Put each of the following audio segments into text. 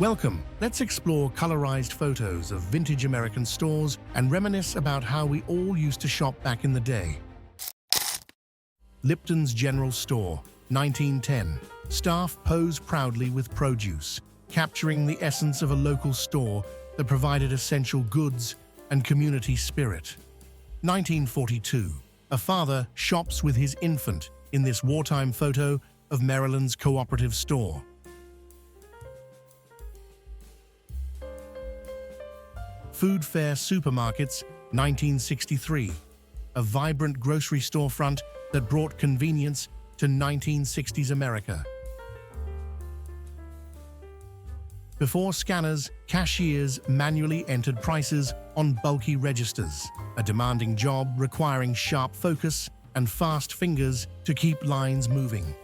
Welcome. Let's explore colorized photos of vintage American stores and reminisce about how we all used to shop back in the day. Lipton's General Store, 1910. Staff pose proudly with produce, capturing the essence of a local store that provided essential goods and community spirit. 1942. A father shops with his infant in this wartime photo of Maryland's cooperative store. Food Fair Supermarkets, 1963. A vibrant grocery storefront that brought convenience to 1960s America. Before scanners, cashiers manually entered prices on bulky registers, a demanding job requiring sharp focus and fast fingers to keep lines moving.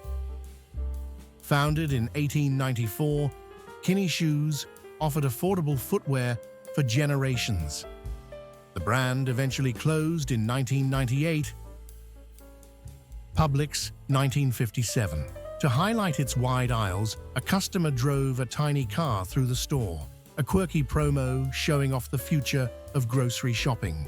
Founded in 1894, Kinney Shoes offered affordable footwear for generations. The brand eventually closed in 1998. Publix, 1957. To highlight its wide aisles, a customer drove a tiny car through the store, a quirky promo showing off the future of grocery shopping.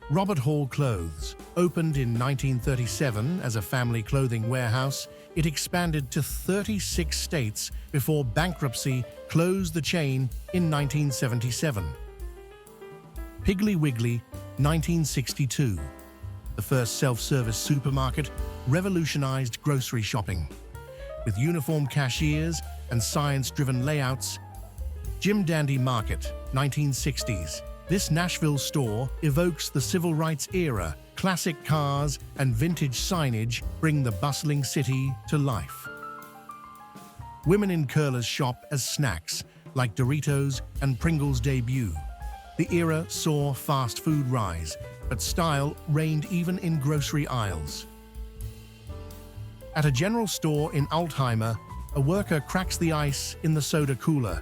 Robert Hall Clothes. Opened in 1937 as a family clothing warehouse, it expanded to 36 states before bankruptcy closed the chain in 1977. Piggly Wiggly, 1962. The first self-service supermarket revolutionized grocery shopping. With uniform cashiers and science-driven layouts. Jim Dandy Market, 1960s. This Nashville store evokes the civil rights era. Classic cars and vintage signage bring the bustling city to life. Women in curlers shop as snacks, like Doritos and Pringles debut. The era saw fast food rise, but style reigned even in grocery aisles. At a general store in Altheimer, a worker cracks the ice in the soda cooler,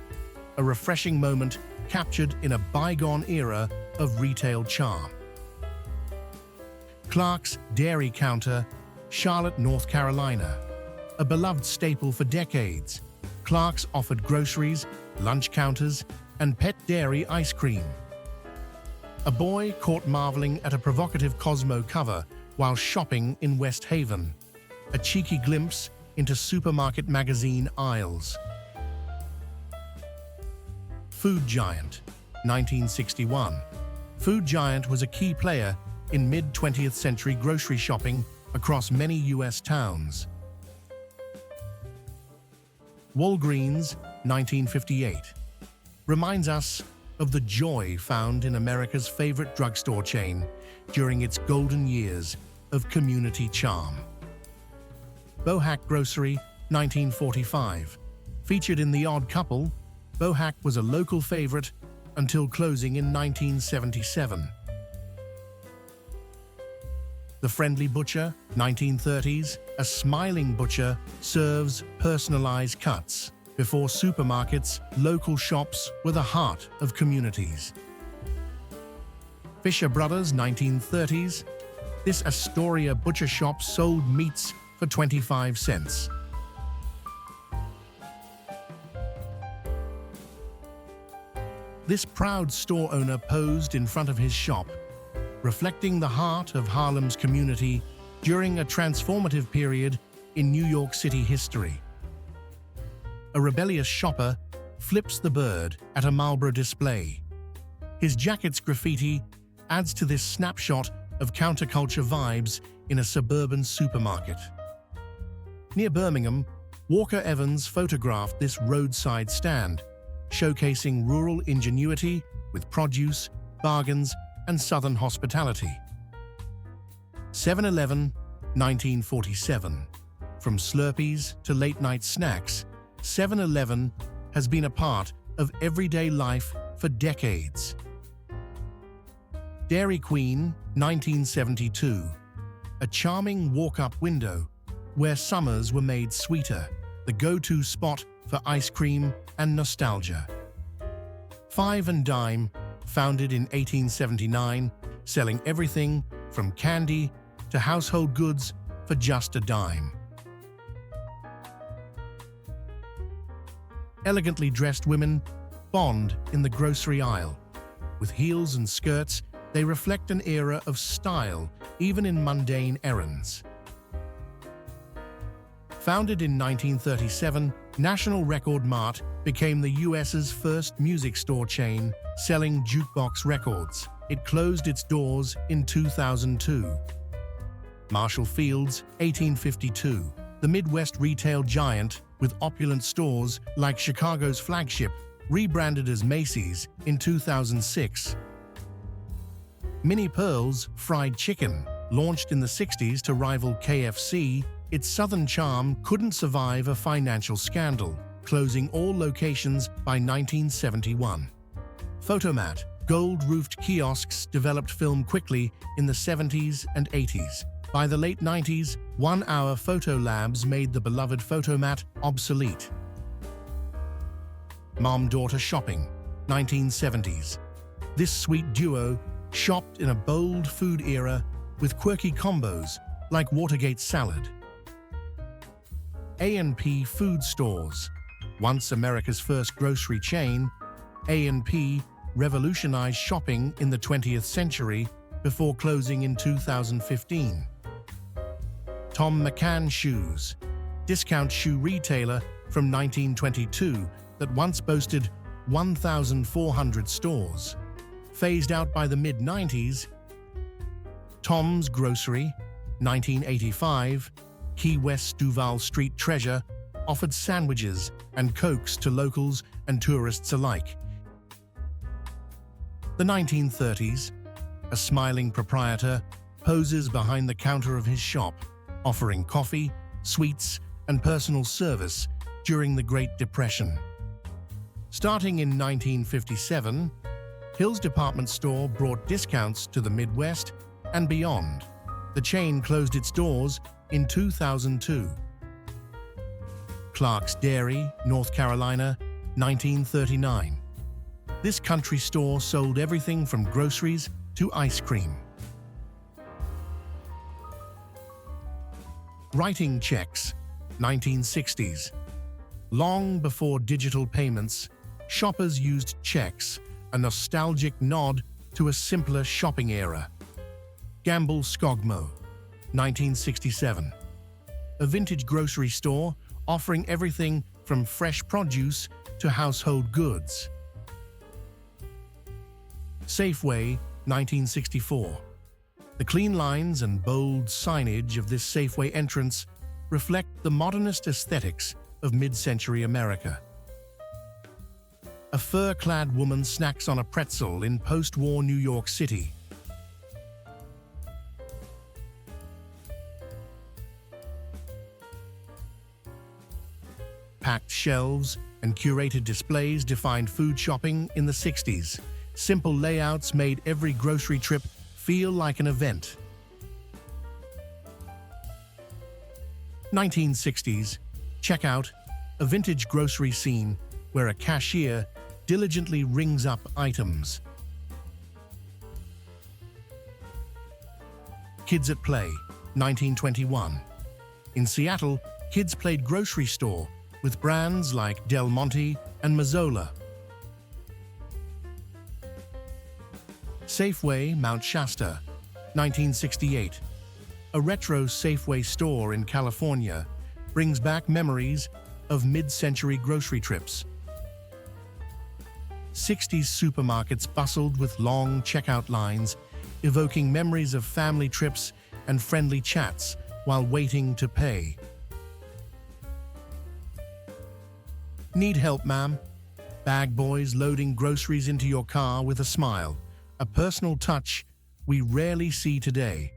a refreshing moment captured in a bygone era of retail charm. Clark's Dairy Counter, Charlotte, North Carolina. A beloved staple for decades, Clark's offered groceries, lunch counters, and pet dairy ice cream. A boy caught marveling at a provocative Cosmo cover while shopping in West Haven, a cheeky glimpse into supermarket magazine aisles. Food Giant, 1961. Food Giant was a key player in mid-20th century grocery shopping across many U.S. towns. Walgreens, 1958. Reminds us of the joy found in America's favorite drugstore chain during its golden years of community charm. Bohack Grocery, 1945. Featured in The Odd Couple, Bohack was a local favorite until closing in 1977. The Friendly Butcher, 1930s. A smiling butcher serves personalized cuts. Before supermarkets, local shops were the heart of communities. Fisher Brothers, 1930s. This Astoria butcher shop sold meats for 25 cents. This proud store owner posed in front of his shop, reflecting the heart of Harlem's community during a transformative period in New York City history. A rebellious shopper flips the bird at a Marlboro display. His jacket's graffiti adds to this snapshot of counterculture vibes in a suburban supermarket. Near Birmingham, Walker Evans photographed this roadside stand, showcasing rural ingenuity with produce, bargains, and Southern hospitality. 7-Eleven, 1947. From Slurpees to late-night snacks, 7-Eleven has been a part of everyday life for decades. Dairy Queen, 1972. A charming walk-up window where summers were made sweeter, the go-to spot for ice cream and nostalgia. Five and Dime, founded in 1879, selling everything from candy to household goods for just a dime. Elegantly dressed women bond in the grocery aisle. With heels and skirts, they reflect an era of style, even in mundane errands. Founded in 1937, National Record Mart became the US's first music store chain, selling jukebox records. It closed its doors in 2002. Marshall Field's 1852, the Midwest retail giant with opulent stores like Chicago's flagship, rebranded as Macy's in 2006. Minnie Pearl's Fried Chicken, launched in the 60s to rival KFC, its southern charm couldn't survive a financial scandal, closing all locations by 1971. Photomat, gold-roofed kiosks developed film quickly in the 70s and 80s. By the late 90s, one-hour photo labs made the beloved Photomat obsolete. Mom-daughter shopping, 1970s. This sweet duo shopped in a bold food era with quirky combos like Watergate salad. A&P food stores. Once America's first grocery chain, A&P revolutionized shopping in the 20th century before closing in 2015. Tom McCann Shoes, discount shoe retailer from 1922 that once boasted 1,400 stores. Phased out by the mid-90s, Tom's Grocery, 1985, Key West's Duval Street treasure, offered sandwiches and Cokes to locals and tourists alike. The 1930s, a smiling proprietor poses behind the counter of his shop, offering coffee, sweets, and personal service during the Great Depression. Starting in 1957, Hill's department store brought discounts to the Midwest and beyond. The chain closed its doors in 2002. Clark's Dairy, North Carolina, 1939. This country store sold everything from groceries to ice cream. Writing checks, 1960s. Long before digital payments, shoppers used checks, a nostalgic nod to a simpler shopping era. Gamble Skogmo, 1967. A vintage grocery store offering everything from fresh produce to household goods. Safeway, 1964. The clean lines and bold signage of this Safeway entrance reflect the modernist aesthetics of mid-century America. A fur-clad woman snacks on a pretzel in post-war New York City. Packed shelves and curated displays defined food shopping in the 60s. Simple layouts made every grocery trip feel like an event. 1960s, checkout, a vintage grocery scene where a cashier diligently rings up items. Kids at Play, 1921. In Seattle, kids played grocery store with brands like Del Monte and Mazzola. Safeway, Mount Shasta, 1968. A retro Safeway store in California brings back memories of mid-century grocery trips. 60s supermarkets bustled with long checkout lines, evoking memories of family trips and friendly chats while waiting to pay. Need help, ma'am? Bag boys loading groceries into your car with a smile, a personal touch we rarely see today.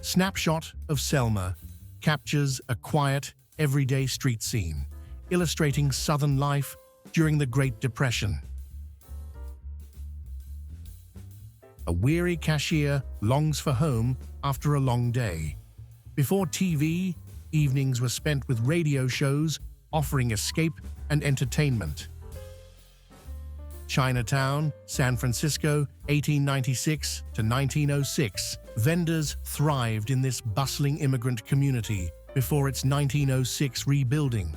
Snapshot of Selma captures a quiet, everyday street scene, illustrating Southern life during the Great Depression. A weary cashier longs for home after a long day. Before TV, evenings were spent with radio shows offering escape and entertainment. Chinatown, San Francisco, 1896 to 1906. Vendors thrived in this bustling immigrant community before its 1906 rebuilding.